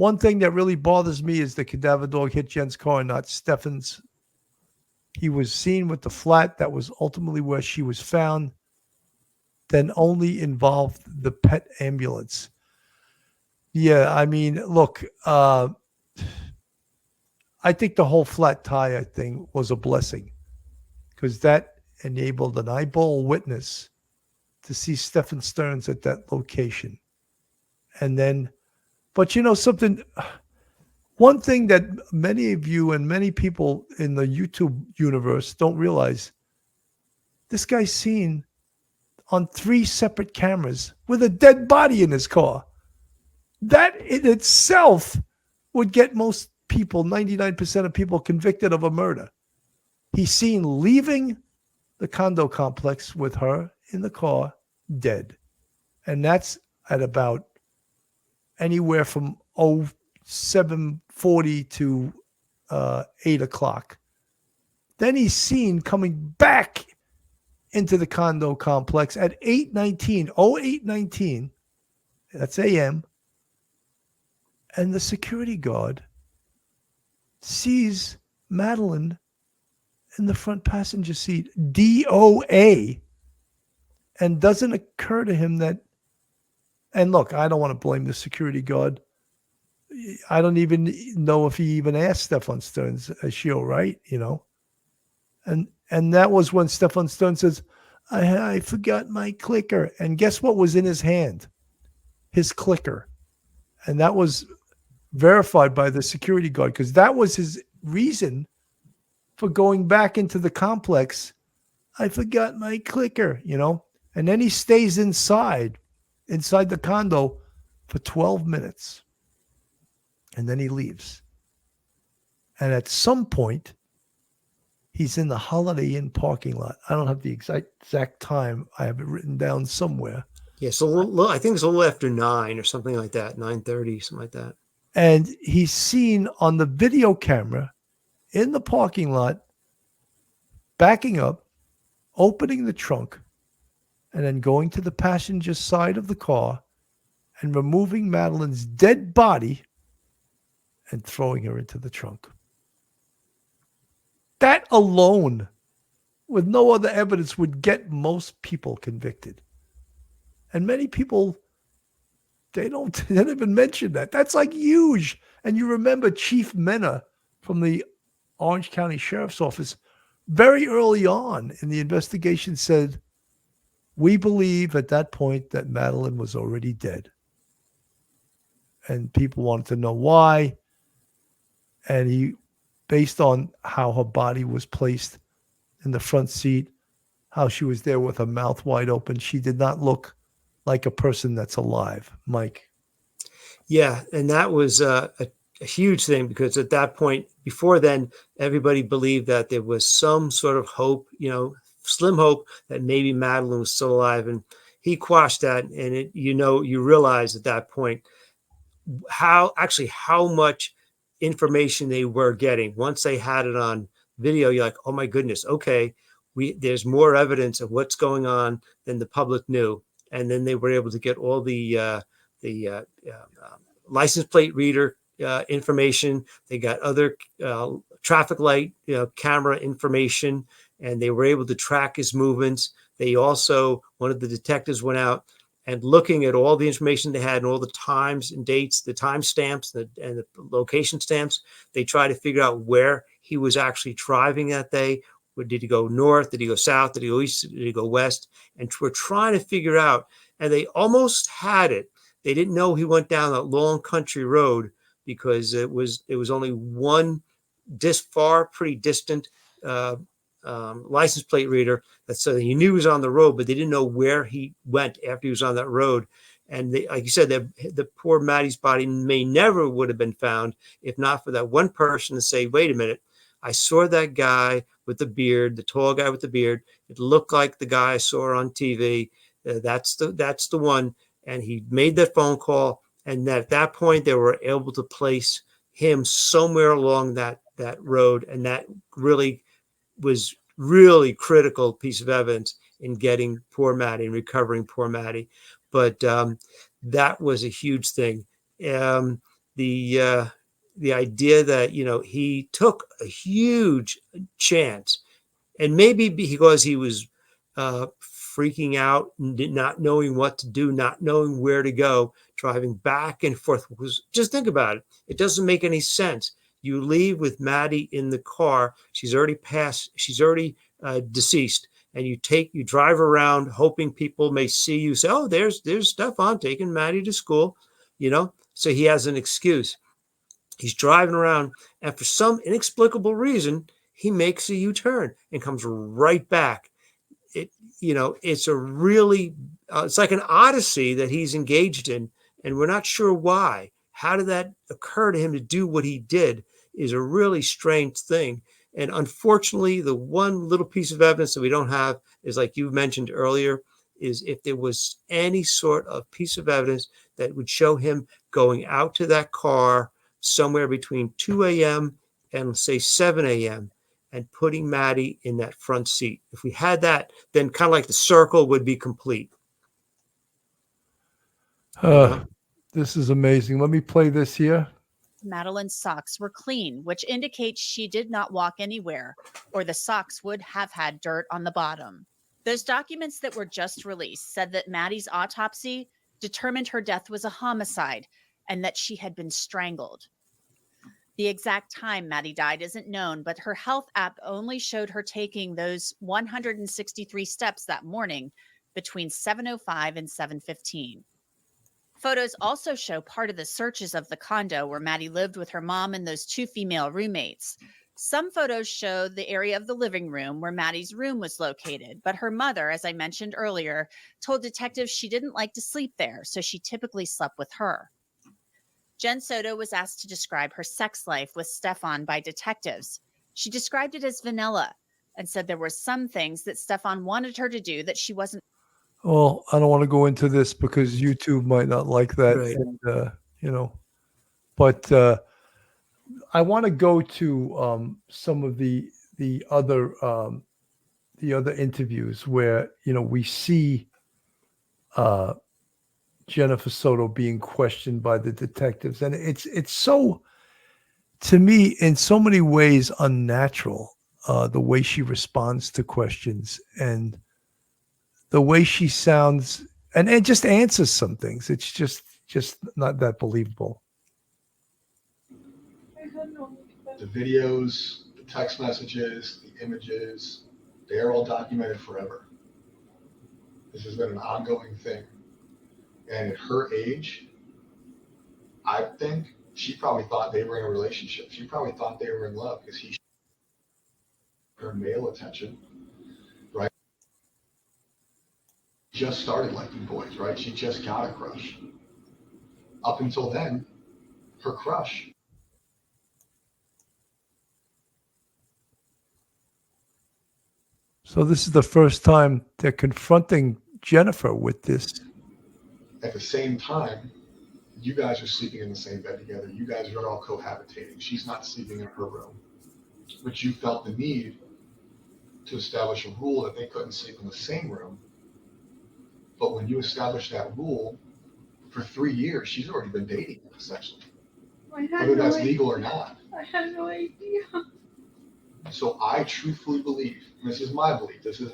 One thing that really bothers me is the cadaver dog hit Jen's car, not Stephan's. He was seen with the flat that was ultimately where she was found, then only involved the pet ambulance. Yeah, I mean, look, I think the whole flat tire thing was a blessing because that enabled an eyeball witness to see Stephan Sterns at that location. And then, but you know something, one thing that many of you and many people in the YouTube universe don't realize, this guy's seen on 3 separate cameras with a dead body in his car. That in itself would get most people, 99% of people, convicted of a murder. He's seen leaving the condo complex with her in the car, dead. And that's at about anywhere from 7:40 to 8 o'clock. Then he's seen coming back into the condo complex at 8:19, that's a.m., and the security guard sees Madeline in the front passenger seat, DOA, and doesn't occur to him that, and look, I don't want to blame the security guard. I don't even know if he even asked Stephan Sterns a show, right? You know, and that was when Stephan Sterns says, I forgot my clicker. And guess what was in his hand? His clicker. And that was verified by the security guard because that was his reason for going back into the complex. I forgot my clicker, you know, and then he stays inside the condo for 12 minutes. And then he leaves. And at some point, he's in the Holiday Inn parking lot. I don't have the exact time. I have it written down somewhere. Yeah, so I think it's a little after 9 or something like that, 9:30, something like that. And he's seen on the video camera in the parking lot, backing up, opening the trunk, and then going to the passenger side of the car and removing Madeline's dead body and throwing her into the trunk. That alone, with no other evidence, would get most people convicted. And many people, they don't even mention that. That's like huge. And you remember Chief Mena from the Orange County Sheriff's Office very early on in the investigation said, we believe at that point that Madeline was already dead. And people wanted to know why. And he, based on how her body was placed in the front seat, how she was there with her mouth wide open, she did not look like a person that's alive. Mike. Yeah, and that was a huge thing because at that point, before then, everybody believed that there was some sort of hope, slim hope that maybe Madeline was still alive. And he quashed that. And you realize at that point how much information they were getting. Once they had it on video, you're like, oh my goodness, okay, there's more evidence of what's going on than the public knew. And then they were able to get all the license plate reader information. They got other traffic light camera information, and they were able to track his movements. They also, one of the detectives went out and looking at all the information they had and all the times and dates, the time stamps and the location stamps. They tried to figure out where he was actually driving that day. Did he go north? Did he go south? Did he go east? Did he go west? And we're trying to figure out, and they almost had it. They didn't know he went down that long country road because it was only one pretty distant license plate reader. So he knew he was on the road, but they didn't know where he went after he was on that road. And like you said, the poor Maddie's body never would have been found if not for that one person to say, wait a minute, I saw that guy with the beard, the tall guy with the beard. It looked like the guy I saw on TV. That's the one. And he made that phone call. And at that point, they were able to place him somewhere along that road. And that really was really critical piece of evidence in getting poor Maddie and recovering poor Maddie. But that was a huge thing. the idea that he took a huge chance, and maybe because he was freaking out, not knowing what to do, not knowing where to go, driving back and forth. Because just think about it; it doesn't make any sense. You leave with Maddie in the car; she's already passed. She's already deceased, and you drive around hoping people may see you. Say, "Oh, there's Stephan taking Maddie to school," So he has an excuse. He's driving around, and for some inexplicable reason, he makes a U-turn and comes right back. It, it's a really, it's like an odyssey that he's engaged in, and we're not sure why. How did that occur to him to do what he did? Is a really strange thing. And unfortunately, the one little piece of evidence that we don't have is, like you mentioned earlier, is if there was any sort of piece of evidence that would show him going out to that car somewhere between 2 a.m. and say 7 a.m. and putting Maddie in that front seat. If we had that, then kind of like the circle would be complete. This is amazing. Let me play this here. Madeline's socks were clean, which indicates she did not walk anywhere, or the socks would have had dirt on the bottom. Those documents that were just released said that Maddie's autopsy determined her death was a homicide and that she had been strangled. The exact time Maddie died isn't known, but her health app only showed her taking those 163 steps that morning between 7:05 and 7:15. Photos also show part of the searches of the condo where Maddie lived with her mom and those two female roommates. Some photos show the area of the living room where Maddie's room was located, but her mother, as I mentioned earlier, told detectives she didn't like to sleep there, so she typically slept with her. Jen Soto was asked to describe her sex life with Stephan by detectives. She described it as vanilla and said there were some things that Stephan wanted her to do that she wasn't. Well, I don't want to go into this because YouTube might not like that, Right. and but I want to go to some of the other interviews where we see Jennifer Soto being questioned by the detectives, and it's so, to me, in so many ways unnatural, the way she responds to questions and the way she sounds, and just answers some things. It's just not that believable. The videos, the text messages, the images, they're all documented forever. This has been an ongoing thing. And at her age, I think she probably thought they were in a relationship. She probably thought they were in love because he her male attention, right? Just started liking boys, right? She just got a crush. Up until then, her crush. So this is the first time they're confronting Jennifer with this. At the same time, you guys are sleeping in the same bed together. You guys are all cohabitating. She's not sleeping in her room. But you felt the need to establish a rule that they couldn't sleep in the same room. But when you establish that rule, for 3 years, she's already been dating him, essentially. Whether that's legal or not. I had no idea. So I truthfully believe, and this is my belief, this is